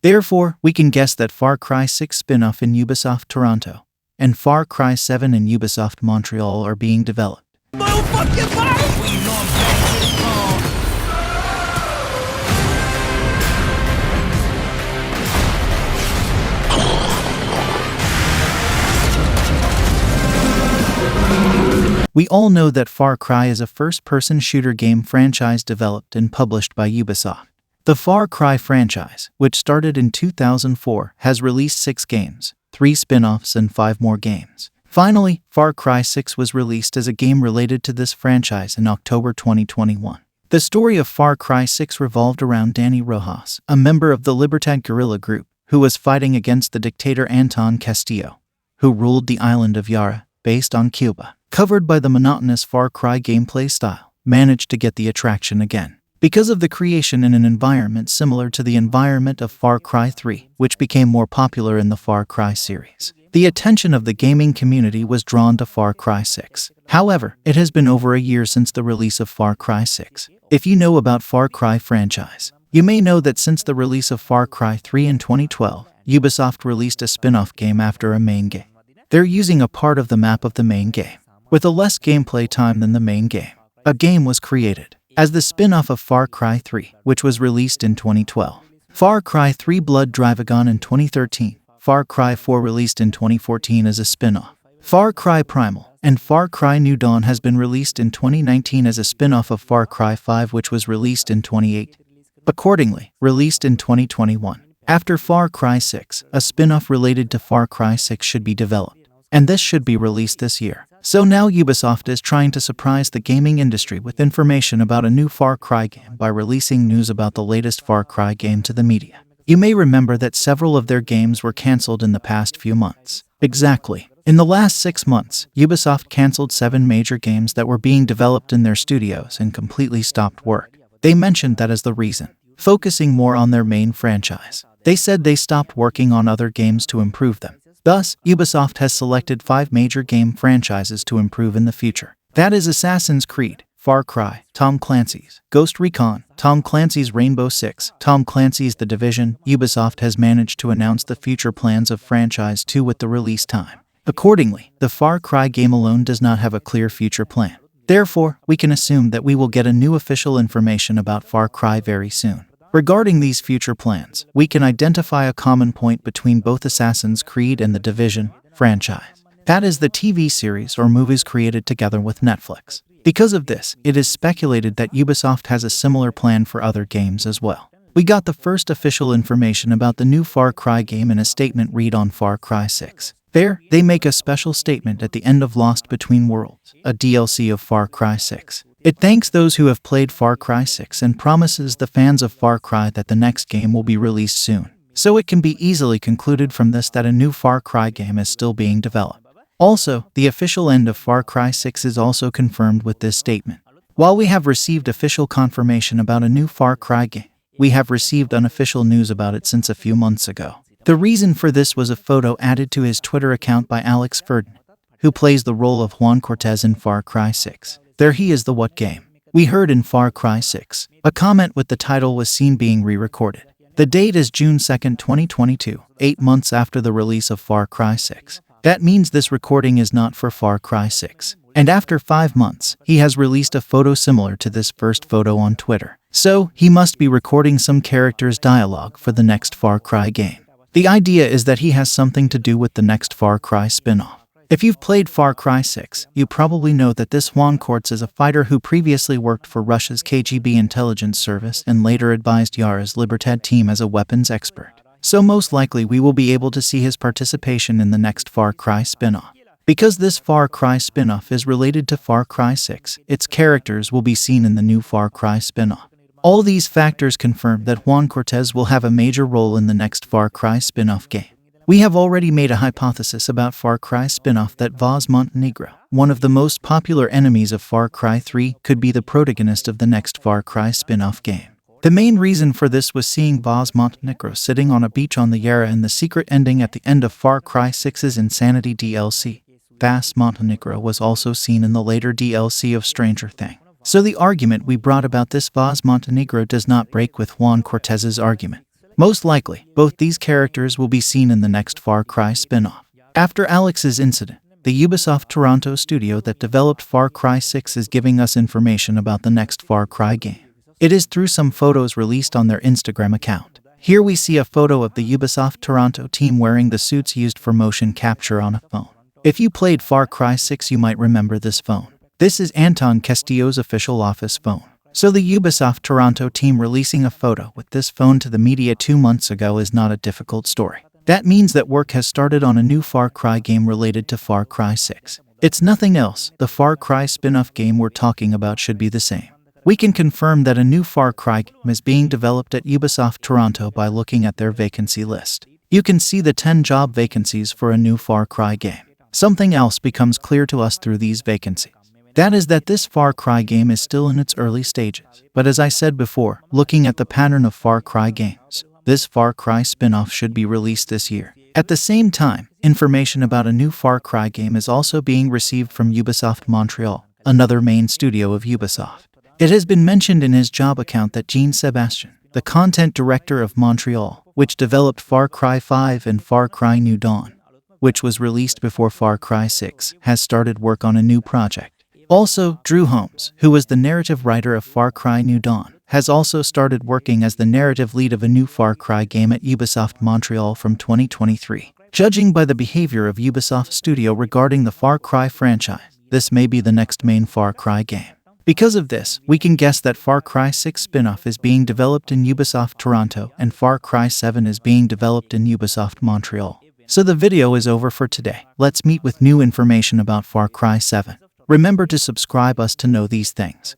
Therefore, we can guess that Far Cry 6 spin-off in Ubisoft Toronto and Far Cry 7 in Ubisoft Montreal are being developed. We all know that Far Cry is a first-person shooter game franchise developed and published by Ubisoft. The Far Cry franchise, which started in 2004, has released 6 games, 3 spin-offs and 5 more games. Finally, Far Cry 6 was released as a game related to this franchise in October 2021. The story of Far Cry 6 revolved around Danny Rojas, a member of the Libertad guerrilla group, who was fighting against the dictator Anton Castillo, who ruled the island of Yara, based on Cuba. Covered by the monotonous Far Cry gameplay style, managed to get the attraction again. Because of the creation in an environment similar to the environment of Far Cry 3, which became more popular in the Far Cry series, the attention of the gaming community was drawn to Far Cry 6. However, it has been over a year since the release of Far Cry 6. If you know about Far Cry franchise, you may know that since the release of Far Cry 3 in 2012, Ubisoft released a spin-off game after a main game. They're using a part of the map of the main game, with a less gameplay time than the main game. A game was created as the spin-off of Far Cry 3, which was released in 2012. Far Cry 3 Blood Dragon in 2013. Far Cry 4 released in 2014 as a spin-off. Far Cry Primal and Far Cry New Dawn has been released in 2019 as a spin-off of Far Cry 5, which was released in 2018. Accordingly, released in 2021. After Far Cry 6, a spin-off related to Far Cry 6 should be developed, and this should be released this year. So now Ubisoft is trying to surprise the gaming industry with information about a new Far Cry game by releasing news about the latest Far Cry game to the media. You may remember that several of their games were cancelled in the past few months. Exactly. In the last 6 months, Ubisoft cancelled 7 major games that were being developed in their studios and completely stopped work. They mentioned that as the reason, focusing more on their main franchise. They said they stopped working on other games to improve them. Thus, Ubisoft has selected 5 major game franchises to improve in the future. That is Assassin's Creed, Far Cry, Tom Clancy's Ghost Recon, Tom Clancy's Rainbow Six, Tom Clancy's The Division. Ubisoft has managed to announce the future plans of Franchise 2 with the release time. Accordingly, the Far Cry game alone does not have a clear future plan. Therefore, we can assume that we will get a new official information about Far Cry very soon. Regarding these future plans, we can identify a common point between both Assassin's Creed and The Division franchise. That is the TV series or movies created together with Netflix. Because of this, it is speculated that Ubisoft has a similar plan for other games as well. We got the first official information about the new Far Cry game in a statement read on Far Cry 6. There, they make a special statement at the end of Lost Between Worlds, a DLC of Far Cry 6. It thanks those who have played Far Cry 6 and promises the fans of Far Cry that the next game will be released soon. So it can be easily concluded from this that a new Far Cry game is still being developed. Also, the official end of Far Cry 6 is also confirmed with this statement. While we have received official confirmation about a new Far Cry game, we have received unofficial news about it since a few months ago. The reason for this was a photo added to his Twitter account by Alex Ferdinand, who plays the role of Juan Cortez in Far Cry 6. There he is. The what game we heard in Far Cry 6. A comment with the title was seen being re-recorded. The date is June 2, 2022, 8 months after the release of Far Cry 6. That means this recording is not for Far Cry 6. And after 5 months, he has released a photo similar to this first photo on Twitter. So, he must be recording some character's dialogue for the next Far Cry game. The idea is that he has something to do with the next Far Cry spin-off. If you've played Far Cry 6, you probably know that this Juan Cortez is a fighter who previously worked for Russia's KGB intelligence service and later advised Yara's Libertad team as a weapons expert. So most likely we will be able to see his participation in the next Far Cry spin-off. Because this Far Cry spin-off is related to Far Cry 6, its characters will be seen in the new Far Cry spin-off. All these factors confirm that Juan Cortez will have a major role in the next Far Cry spin-off game. We have already made a hypothesis about Far Cry spin-off that Vaz Montenegro, one of the most popular enemies of Far Cry 3, could be the protagonist of the next Far Cry spin-off game. The main reason for this was seeing Vaz Montenegro sitting on a beach on the Yara in the secret ending at the end of Far Cry 6's Insanity DLC. Vaz Montenegro was also seen in the later DLC of Stranger Things. So the argument we brought about this Vaz Montenegro does not break with Juan Cortez's argument. Most likely, both these characters will be seen in the next Far Cry spin-off. After Alex's incident, the Ubisoft Toronto studio that developed Far Cry 6 is giving us information about the next Far Cry game. It is through some photos released on their Instagram account. Here we see a photo of the Ubisoft Toronto team wearing the suits used for motion capture on a phone. If you played Far Cry 6, you might remember this phone. This is Anton Castillo's official office phone. So the Ubisoft Toronto team releasing a photo with this phone to the media 2 months ago is not a difficult story. That means that work has started on a new Far Cry game related to Far Cry 6. It's nothing else, the Far Cry spin-off game we're talking about should be the same. We can confirm that a new Far Cry game is being developed at Ubisoft Toronto by looking at their vacancy list. You can see the 10 job vacancies for a new Far Cry game. Something else becomes clear to us through these vacancies. That is that this Far Cry game is still in its early stages. But as I said before, looking at the pattern of Far Cry games, this Far Cry spin-off should be released this year. At the same time, information about a new Far Cry game is also being received from Ubisoft Montreal, another main studio of Ubisoft. It has been mentioned in his job account that Jean-Sébastien, the content director of Montreal, which developed Far Cry 5 and Far Cry New Dawn, which was released before Far Cry 6, has started work on a new project. Also, Drew Holmes, who was the narrative writer of Far Cry New Dawn, has also started working as the narrative lead of a new Far Cry game at Ubisoft Montreal from 2023. Judging by the behavior of Ubisoft Studio regarding the Far Cry franchise, this may be the next main Far Cry game. Because of this, we can guess that Far Cry 6 spin-off is being developed in Ubisoft Toronto and Far Cry 7 is being developed in Ubisoft Montreal. So the video is over for today. Let's meet with new information about Far Cry 7. Remember to subscribe us to know these things.